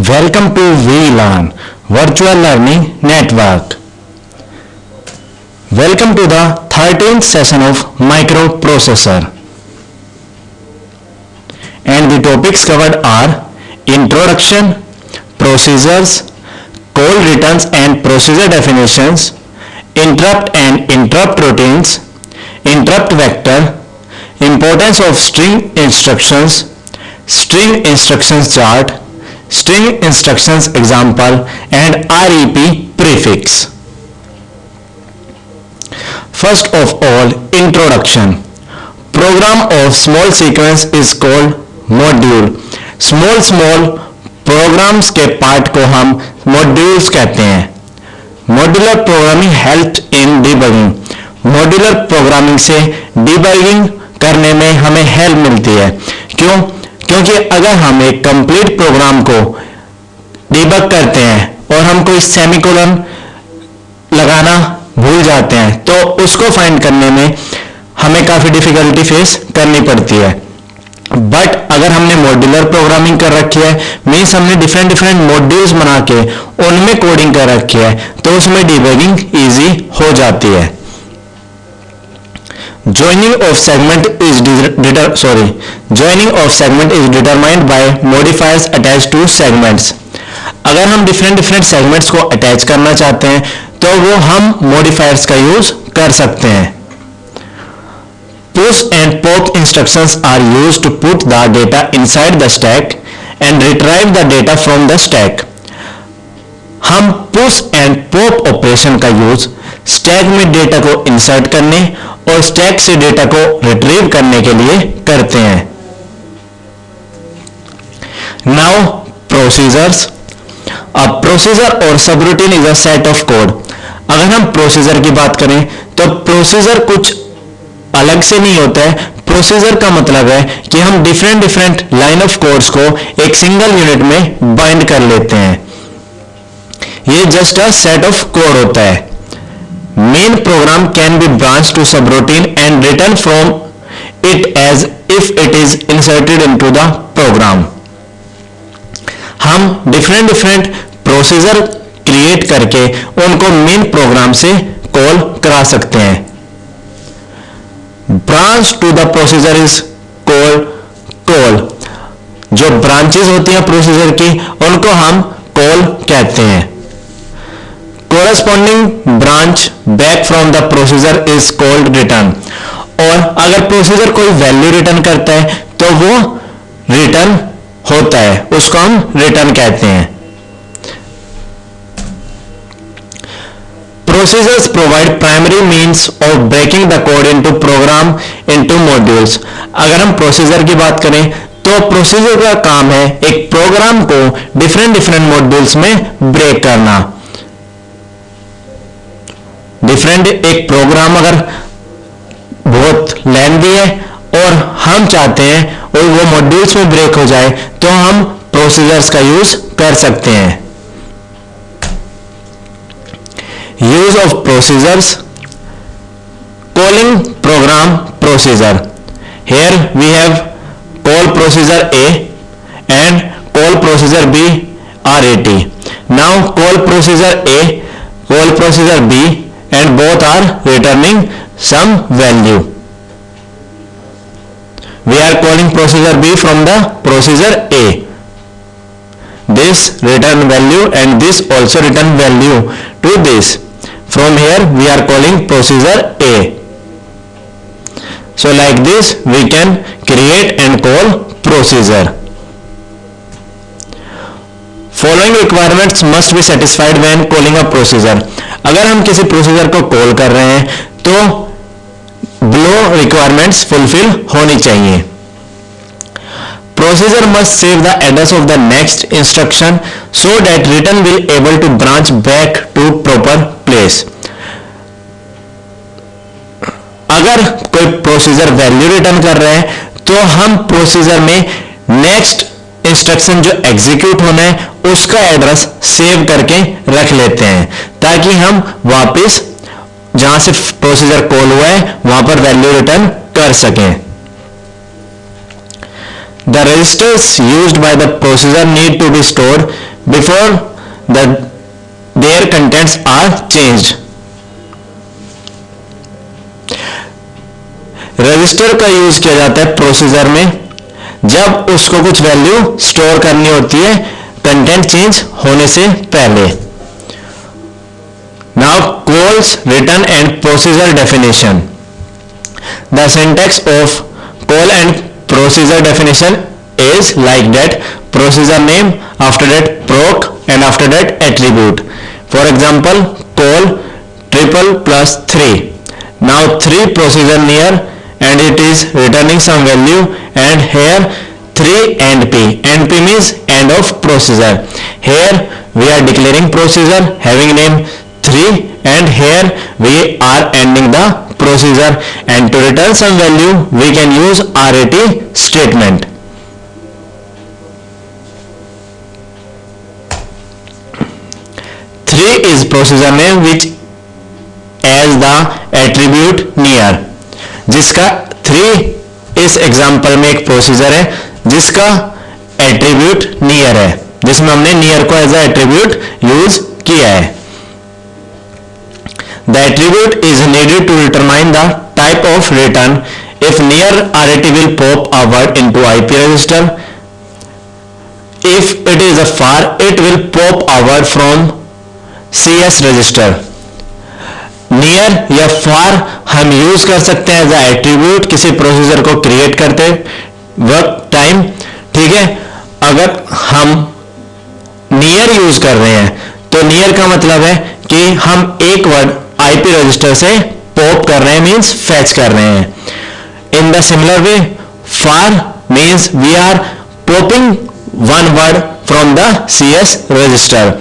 Welcome to VLearn Virtual Learning Network. Welcome to the 13th session of microprocessor. And the topics covered are introduction, procedures, call returns and procedure definitions, interrupt and interrupt routines, interrupt vector, importance of string instructions, string instructions chart, string instructions example, and REP prefix. First of all, introduction. Program of small sequence is called module. Small programs के part को हम modules कहते हैं. Modular programming helped in debugging. Modular programming से debugging करने में हमें help मिलती है. क्यों? क्योंकि अगर हम एक कंप्लीट प्रोग्राम को डिबग करते हैं और हम कोई सेमीकोलन लगाना भूल जाते हैं तो उसको फाइंड करने में हमें काफी डिफिकल्टी फेस करनी पड़ती है. बट अगर हमने मॉड्यूलर प्रोग्रामिंग कर रखी है, मीन्स हमने डिफरेंट मॉड्यूल्स बना के उनमें कोडिंग कर रखी है, तो उसमें डिबगिंग इजी हो जाती है. Joining of segment is determined by modifiers attached to segments. अगर हम डिफरेंट सेगमेंट्स को अटैच करना चाहते हैं तो वो हम मॉडिफायर्स का यूज कर सकते हैं. Push and pop instructions are used to put the data inside the stack and retrieve the data from the stack. हम push and pop ऑपरेशन का यूज स्टैक में डेटा को इंसर्ट करने और स्टैक से डेटा को रिट्रीव करने के लिए करते हैं. Now procedures. अ प्रोसीजर और subroutine is a set of code. अगर हम प्रोसीजर की बात करें तो प्रोसीजर कुछ अलग से नहीं होता है. प्रोसीजर का मतलब है कि हम डिफरेंट लाइन ऑफ कोड्स को एक सिंगल यूनिट में बाइंड कर लेते हैं. ये just a set of code होता है. Main program can be branched to subroutine and written from it as if it is inserted into the program. हम डिफरेंट प्रोसीजर क्रिएट करके उनको मेन प्रोग्राम से कॉल करा सकते हैं. Branch to the procedure is call. जो branches होती हैं प्रोसीजर की उनको हम कॉल कहते हैं. Corresponding branch back from the procedure is called return. और अगर प्रोसीजर कोई वैल्यू रिटर्न करता है तो वो रिटर्न होता है, उसको हम रिटर्न कहते हैं. Procedures provide primary means of breaking the code into program into modules. अगर हम प्रोसीजर की बात करें तो प्रोसीजर का काम है एक प्रोग्राम को डिफरेंट मॉड्यूल्स में ब्रेक करना. एक प्रोग्राम अगर बहुत लेंथी है और हम चाहते हैं और वो मॉड्यूल्स में ब्रेक हो जाए तो हम प्रोसीजर्स का यूज कर सकते हैं. Use of procedures. Calling program procedure. Here we have call procedure A and call procedure B RAT. Now call procedure A, call procedure B, and both are returning some value. We are calling procedure B from the procedure A. This return value and this also return value to this. From here we are calling procedure A. So like this we can create and call procedure. Following requirements must be satisfied when calling a procedure. अगर हम किसी procedure को call कर रहे हैं तो below requirements fulfill होनी चाहिए. Procedure must save the address of the next instruction so that return will able to branch back to proper place. अगर कोई प्रोसीजर वैल्यू रिटर्न कर रहे हैं तो हम प्रोसीजर में नेक्स्ट इंस्ट्रक्शन जो एग्जीक्यूट होना है उसका एड्रेस सेव करके रख लेते हैं ताकि हम वापस जहां से प्रोसीजर कॉल हुआ है वहां पर वैल्यू रिटर्न कर सकें. The registers used by the processor need to be stored before their contents are changed. Register का यूज किया जाता है प्रोसेसर में जब उसको कुछ वैल्यू स्टोर करनी होती है कंटेंट चेंज होने से पहले. Now calls, return and procedure definition. The syntax of call and procedure definition is like that: procedure name, after that proc, and after that attribute. For example, call triple plus 3. Now 3 procedure near and it is returning some value, and here 3 and p. And p means end of procedure. Here we are declaring procedure having name 3, and here we are ending the procedure, and to return some value we can use RET statement. Three is procedure name which as the attribute near, जिसका 3 इस example में एक procedure है जिसका attribute near है, जिसमें हमने near को एज ए एट्रीब्यूट यूज किया है. The attribute is needed to determine the type of return. If near RET will pop a word into IP register. If it is a far, it will pop a word from CS register. Near या far हम use कर सकते हैं as a attribute किसी procedure को create करते वक्त time. ठीक है, अगर हम नियर यूज कर रहे हैं तो नियर का मतलब है कि हम एक वर्ड आईपी रजिस्टर से पॉप कर रहे हैं, मींस फैच कर रहे हैं. In the similar way far means we are popping one word from the CS register.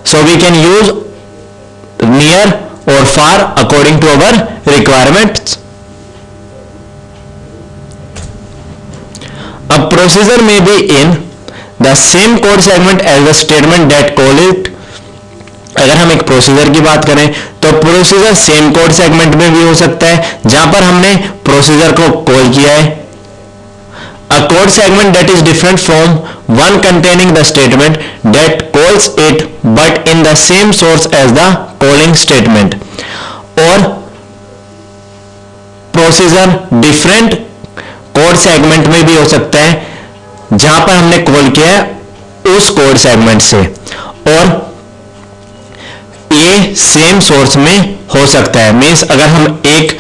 So we can use near और far according to our requirements. A procedure may be in the same code segment as the statement that call it. अगर हम एक procedure की बात करें तो procedure same code segment में भी हो सकता है जहां पर हमने प्रोसीजर को कॉल किया है. A code segment that is different from one containing the statement that calls it but in the same source as the calling statement. और प्रोसीजर डिफरेंट कोड सेगमेंट में भी हो सकता है जहां पर हमने कॉल किया है उस कोड सेगमेंट से, और ये सेम सोर्स में हो सकता है. मींस अगर हम एक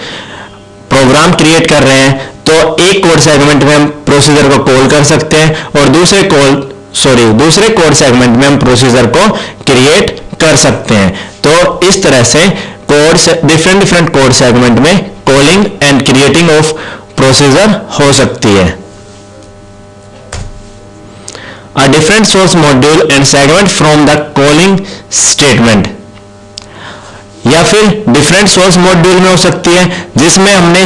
प्रोग्राम क्रिएट कर रहे हैं तो एक कोड सेगमेंट में हम प्रोसीजर को कॉल कर सकते हैं और दूसरे कोड सेगमेंट में हम प्रोसीजर को क्रिएट कर सकते हैं. तो इस तरह से डिफरेंट कोड सेगमेंट में calling and creating of procedure हो सकती है. A different source module and segment from the calling statement. या फिर डिफरेंट सोर्स मॉड्यूल में हो सकती है जिसमें हमने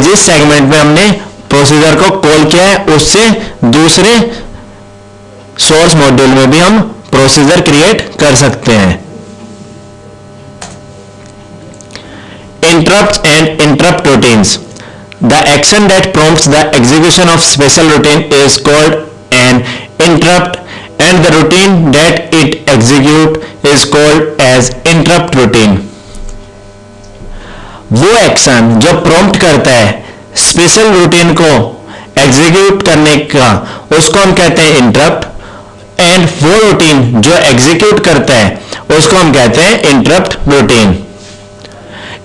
जिस सेगमेंट में हमने प्रोसीजर को कॉल किया है उससे दूसरे सोर्स मॉड्यूल में भी हम प्रोसीजर क्रिएट कर सकते हैं. Interrupts and interrupt routines. The action that prompts the execution of special routine is called an interrupt, and the routine that it executes is called as interrupt routine. वो action जो prompt करता है special routine को execute करने का उसको हम कहते हैं इंटरप्ट, एंड वो रूटीन जो एग्जीक्यूट करता है उसको हम कहते हैं इंटरप्ट रूटीन.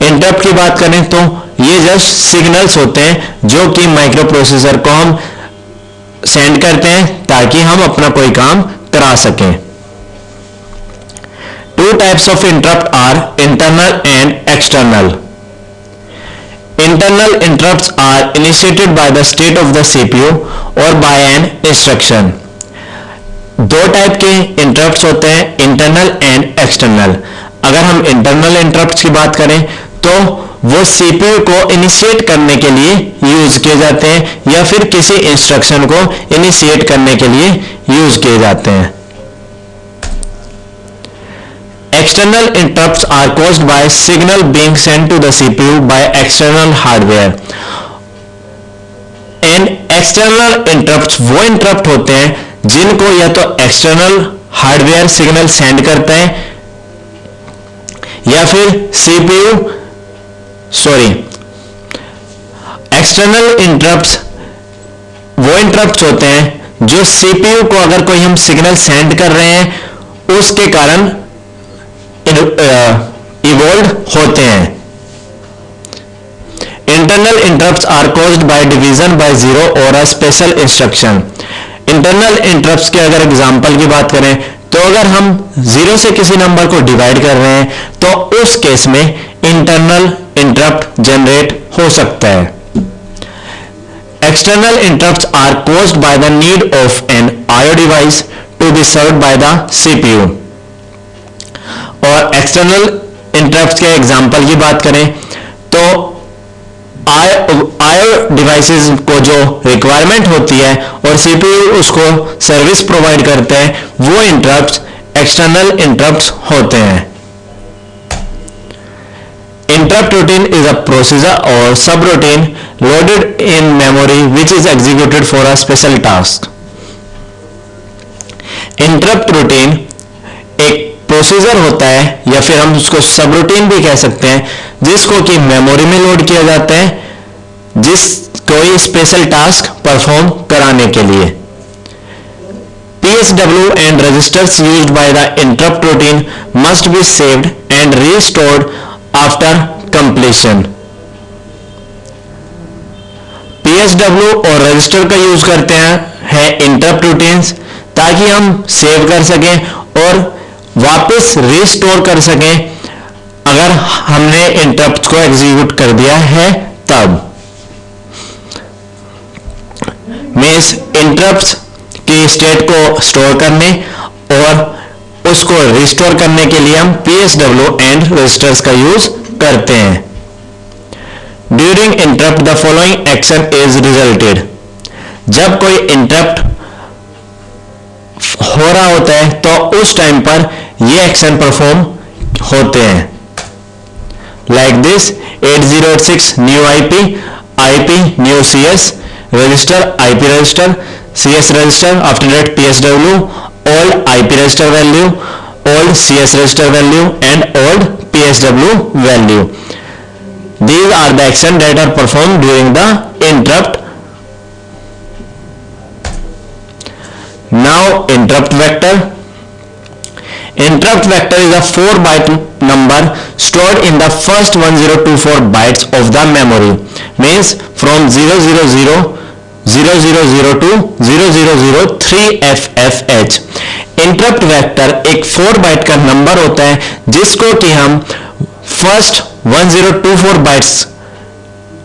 इंटरप्ट की बात करें तो ये जस्ट सिग्नल्स होते हैं जो कि माइक्रो प्रोसेसर को हम सेंड करते हैं ताकि हम अपना कोई काम करा सकें. Two types of interrupt are internal and external. Internal interrupts are initiated by the state of the CPU or by an instruction. दो टाइप के इंटरप्ट्स होते हैं, इंटरनल एंड एक्सटर्नल. अगर हम इंटरनल इंटरप्ट्स की बात करें तो वो सीपीयू को इनिशिएट करने के लिए यूज किए जाते हैं या फिर किसी इंस्ट्रक्शन को इनिशिएट करने के लिए यूज किए जाते हैं. External interrupts are caused by signal being sent to the CPU by external hardware. And external interrupts वो इंटरप्ट होते हैं जिनको या तो एक्सटर्नल हार्डवेयर सिग्नल सेंड करता है या फिर सीपीयू एक्सटर्नल इंटरप्ट्स वो इंटरप्ट्स होते हैं जो सीपीयू को अगर कोई हम सिग्नल सेंड कर रहे हैं उसके कारण इवॉल्व होते हैं. Internal interrupts are caused by division by zero और a special instruction. Internal interrupts के अगर एग्जांपल की बात करें तो अगर हम जीरो से किसी नंबर को डिवाइड कर रहे हैं तो उस केस में इंटरनल इंटरप्ट जनरेट हो सकता है. External interrupts are caused by the need of an IO device to be served by the CPU. और एक्सटर्नल इंटरप्ट्स के एग्जांपल की बात करें तो आईओ डिवाइसेस को जो रिक्वायरमेंट होती है और सीपीयू उसको सर्विस प्रोवाइड करते हैं वो इंटरप्ट्स एक्सटर्नल इंटरप्ट्स होते हैं. Interrupt routine is a procedure और सब routine loaded in memory which is executed for a special task. Interrupt routine एक प्रोसीजर होता है या फिर हम उसको सब रूटीन भी कह सकते हैं जिसको कि मेमोरी में लोड किया जाता है जिस कोई स्पेशल टास्क परफॉर्म कराने के लिए. PSW and registers used by the interrupt routine must be saved and restored after completion. PSW और रजिस्टर का यूज करते हैं इंटरप्ट रूटीन्स ताकि हम सेव कर सकें और वापस रिस्टोर कर सकें अगर हमने इंटरप्ट को एग्जीक्यूट कर दिया है तब. मींस इंटरप्ट्स की स्टेट को स्टोर करने और उसको रिस्टोर करने के लिए हम PSW एंड रजिस्टर्स का यूज करते हैं. During interrupt the following action is resulted. जब कोई इंटरप्ट हो रहा होता है तो उस टाइम पर ये एक्शन परफॉर्म होते हैं. Like this 8086 new IP new CS register, IP register, CS register, after that PSW, old IP register value, old CS register value and old PSW value. These are the actions that are performed during the interrupt. Now interrupt vector. Interrupt vector is a 4-byte number stored in the first 1024 bytes of the memory. Means from 000 0002 0003FFH. Interrupt vector एक 4 bite का number होता है जिसको कि हम first 1024 bytes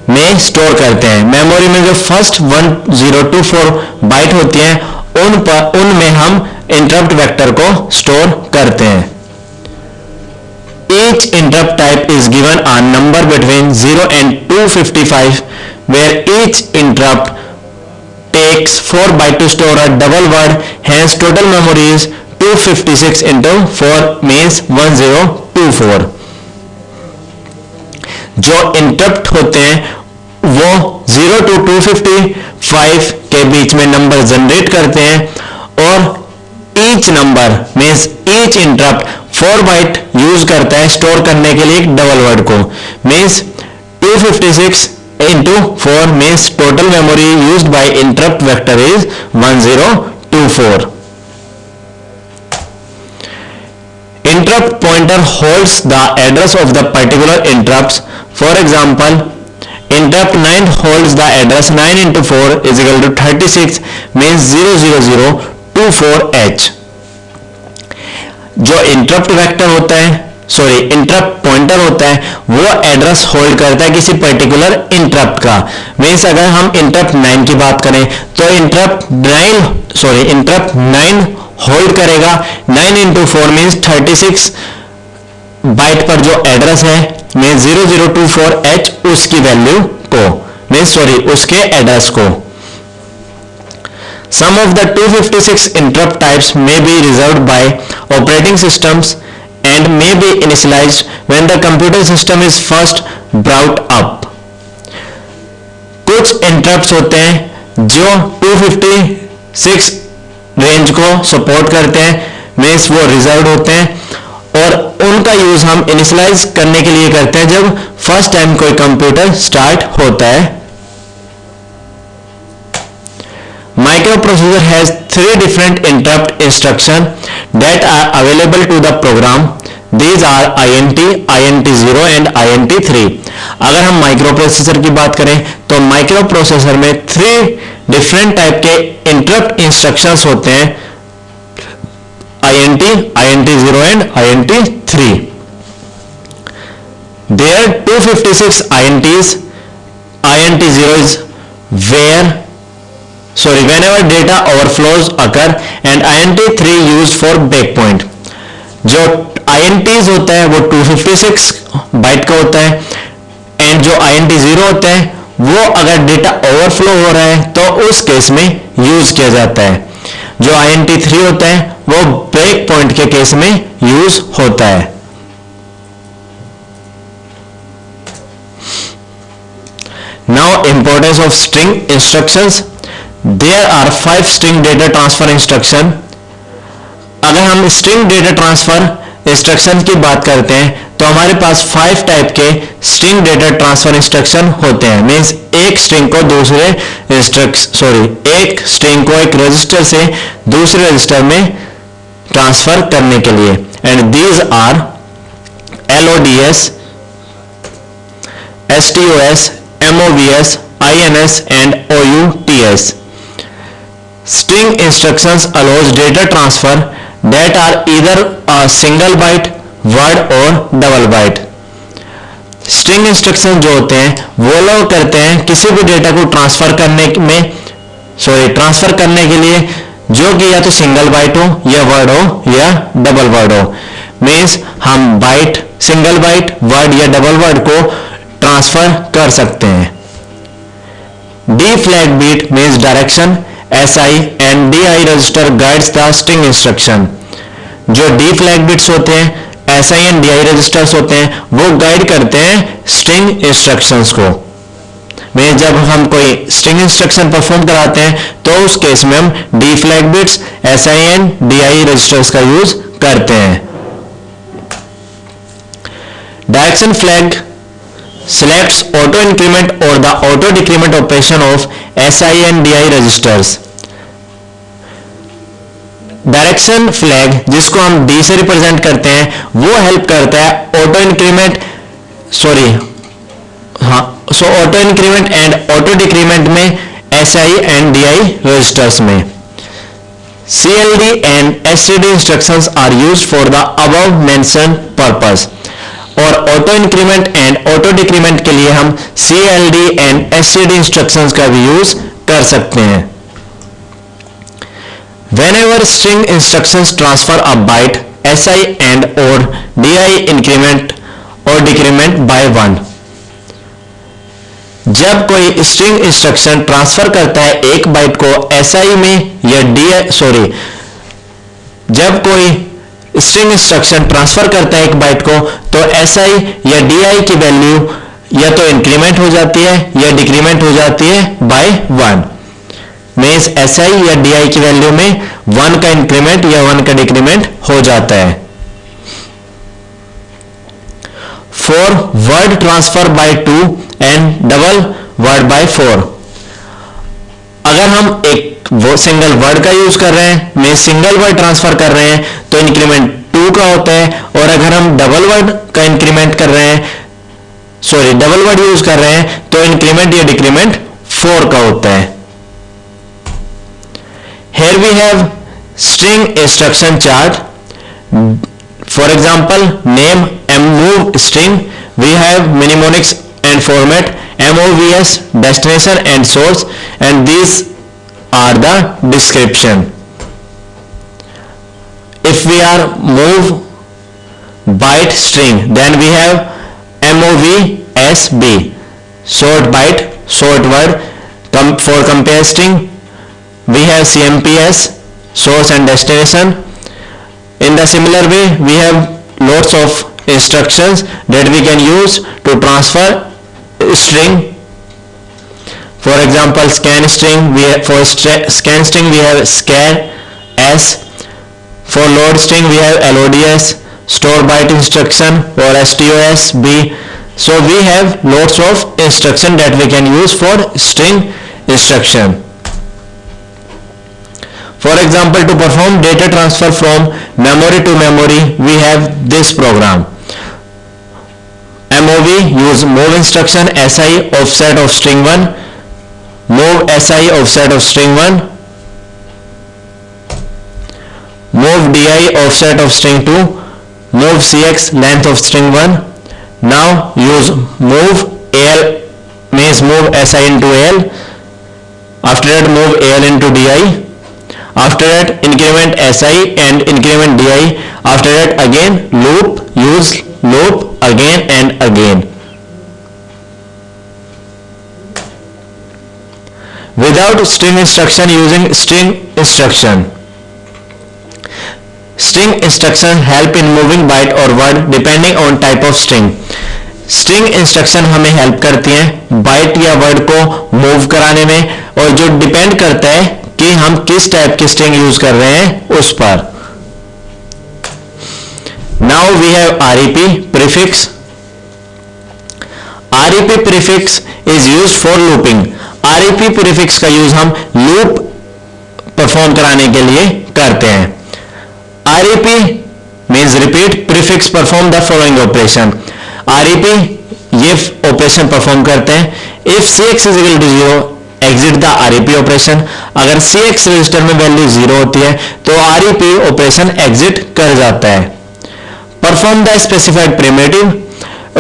में store करते हैं. मेमोरी में जो फर्स्ट 1024 बाइट होती हैं उनमें हम इंटरप्ट वेक्टर को स्टोर करते हैं. Each interrupt type is given a number between 0 and 255 where each interrupt takes 4 bytes to store a double word. Hence total memory is 256 into 4 means 1024. जो इंटरप्ट होते हैं वो 0 to 255 के बीच में नंबर जनरेट करते हैं और each number means each interrupt 4 byte use करता है स्टोर करने के लिए एक डबल वर्ड को. Means 256 into 4 means total memory used by interrupt vector is 1024. Interrupt pointer holds the address of the particular interrupts. For example, interrupt 9 holds the address 9 into 4 is equal to 36 means 00024H. जो interrupt vector होता है interrupt pointer होता है वो address hold करता है किसी particular interrupt का. मींस अगर हम इंटरप्ट 9 की बात करें तो इंटरप्ट 9 होल्ड करेगा 9 into 4 मींस 36 बाइट पर जो एड्रेस है मींस 0024H उसकी वैल्यू को मींस उसके एड्रेस को. Some of the 256 interrupt types may be reserved by operating systems and may be initialized when the computer system is first brought up. कुछ interrupts होते हैं जो 256 रेंज को सपोर्ट करते हैं, मीन्स वो रिजर्व होते हैं, और उनका यूज हम इनिशियलाइज करने के लिए करते हैं जब फर्स्ट टाइम कोई कंप्यूटर स्टार्ट होता है। Microprocessor has 3 different interrupt instruction that are available to the program. These are INT, INT0 and INT3. अगर हम माइक्रोप्रोसेसर की बात करें तो माइक्रोप्रोसेसर में 3 डिफरेंट टाइप के इंटरप्ट इंस्ट्रक्शंस होते हैं, INT, INT0 and INT3. There are 256 INTs. INT0 is whenever data overflows occur, and INT3 used for breakpoint. जो INTs होता है वो 256 बाइट का होता है, एंड जो INT0 होता है वो अगर डेटा ओवरफ्लो हो रहा है तो उस केस में यूज किया जाता है। जो INT3 होता है वो ब्रेक पॉइंट के केस में यूज होता है। Now importance of string instructions. There are 5 string data transfer instruction. अगर हम string data transfer instruction की बात करते हैं तो हमारे पास 5 टाइप के string data transfer instruction होते हैं। मीन्स एक string को एक string को एक रजिस्टर से दूसरे रजिस्टर में ट्रांसफर करने के लिए, and these are LODS, STOS, MOVS, INS and OUTS. String instructions allows data transfer that are either a single byte, word or double byte. String instructions जो होते हैं वो लोग करते हैं किसी भी डेटा को ट्रांसफर करने के लिए जो कि या तो सिंगल बाइट हो या वर्ड हो या डबल वर्ड हो। मीन्स हम बाइट, सिंगल बाइट, वर्ड या डबल वर्ड को ट्रांसफर कर सकते हैं। D flag bit means direction, SI and DI register guides the string instruction. जो D flag bits होते हैं, SI and DI registers होते हैं, वो गाइड करते हैं string instructions को। में जब हम कोई string instruction परफॉर्म कराते हैं तो उस केस में हम D flag bits, SI and DI registers का यूज करते हैं। Direction flag selects auto increment or the auto decrement operation of SI and DI registers. Direction flag जिसको हम D से रिप्रेजेंट करते हैं वो हेल्प करता है auto increment auto increment and auto decrement में SI एंड DI रजिस्टर्स में। CLD and SCD instructions are used for the above mentioned purpose. और auto increment and auto decrement के लिए हम CLD एंड SCD इंस्ट्रक्शंस का भी use कर सकते हैं। Whenever string instructions transfer a byte, SI and or DI increment or decrement by 1. जब कोई string instruction ट्रांसफर करता है एक बाइट को SI में या जब कोई स्ट्रिंग इंस्ट्रक्शन ट्रांसफर करता है एक बाइट को तो SI या DI की वैल्यू या तो इंक्रीमेंट हो जाती है या डिक्रीमेंट हो जाती है बाय 1। मीन्स SI या DI की वैल्यू में 1 का इंक्रीमेंट या 1 का डिक्रीमेंट हो जाता है। For word transfer by 2 and double word by 4, अगर हम एक सिंगल वर्ड का यूज कर रहे हैं, मीन सिंगल वर्ड ट्रांसफर कर रहे हैं तो इंक्रीमेंट 2 का होता है, और अगर हम डबल वर्ड का इंक्रीमेंट कर रहे हैं डबल वर्ड यूज कर रहे हैं तो इंक्रीमेंट या डिक्रीमेंट 4 का होता है। Here we have string instruction chart. For example, name move string. We have mnemonics and format, MOVS, destination and source, and these are the description. If we are move byte string, then we have MOVSB, short byte, short word. For compare string, we have CMPS, source and destination. In the similar way, we have lots of instructions that we can use to transfer string. For example, scan string, for scan string we have scan s. For load string we have lods. Store byte instruction or stos b. So we have lots of instruction that we can use for string instruction. For example, to perform data transfer from memory to memory, we have this program. MOV use move instruction si offset of string 1, move si offset of string 1, move di offset of string 2, move cx length of string 1. Now use move al, means move si into al. After that move al into di. After that increment si and increment di. After that again loop, use loop again and again. Without string instruction, using string instruction. String instruction help in moving byte or word depending on type of string. String instruction हमें help करती हैं bite या word को move कराने में, और जो depend करता है कि हम किस टाइप की स्ट्रिंग यूज कर रहे हैं उस पर. Now we have REP prefix. REP prefix is used for looping. REP prefix का यूज हम लूप परफॉर्म कराने के लिए करते हैं. REP means repeat. Prefix perform the following operation. REP ये ऑपरेशन परफॉर्म करते हैं. If CX is equal to 0, exit the REP operation. अगर CX रजिस्टर में वैल्यू 0 होती है तो REP ऑपरेशन एग्जिट कर जाता है. Perform the specified primitive.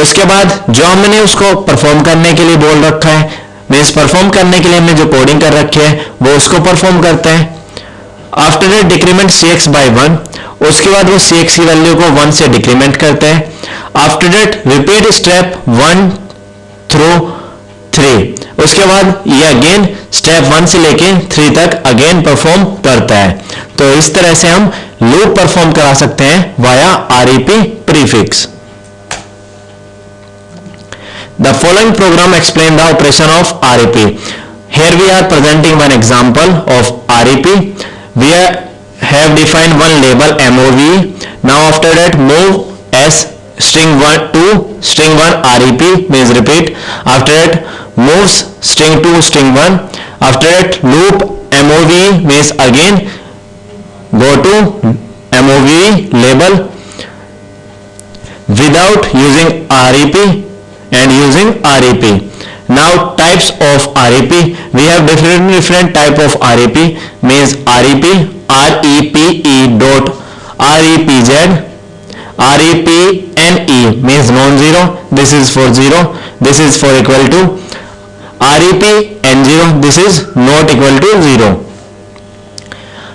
उसके बाद जो हमने उसको परफॉर्म करने के लिए बोल रखा है, मीन्स परफॉर्म करने के लिए हमने जो कोडिंग कर रखी है वो उसको परफॉर्म करते हैं. After that decrement CX by 1. उसके बाद वो CX की वैल्यू को 1 से डिक्रीमेंट करते हैं. After that repeat step 1 through 3. उसके बाद ये अगेन स्टेप 1 से लेके 3 तक अगेन परफॉर्म करता है. तो इस तरह से हम लूप परफॉर्म करा सकते हैं via REP prefix. The following program explain the operation of REP. Here we are presenting one example of REP. We have defined one label MOV. Now after that move S string 1 to string 1 REP means repeat. After that moves string 2 string 1. After that loop MOV means again go to MOV label without using REP and using REP. Now types of REP. We have different type of REP means REP, REPE dot REPZ, REPNE means non-zero. This is for 0. This is for equal to. REPN0. This is not equal to 0.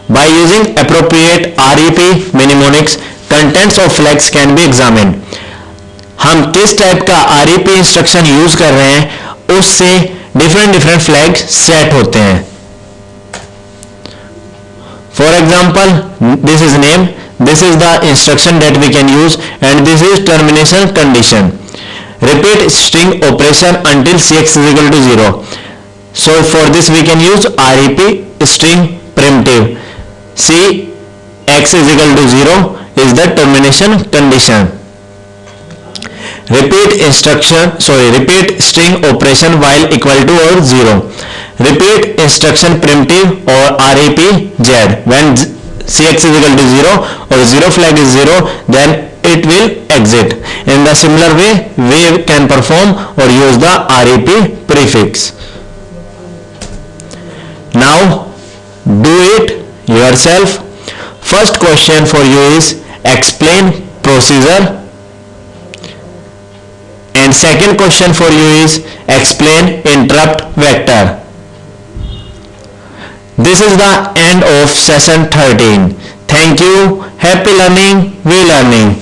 By using appropriate REP mnemonics, contents of flags can be examined. हम किस type का REP instruction use कर रहे हैं उससे different flags set होते हैं. For example this is name, this is the instruction that we can use and this is termination condition. Repeat string operation until CX is equal to 0. So for this we can use REP string primitive. CX is equal to 0 is the termination condition. Repeat string operation while equal to or 0. Repeat instruction primitive or REPZ when CX is equal to 0 or 0 flag is 0, then it will exit. In the similar way we can perform or use the REP prefix. Now do it yourself. First question for you is explain procedure. And second question for you is explain interrupt vector. This is the end of session 13. Thank you. Happy learning. We learning.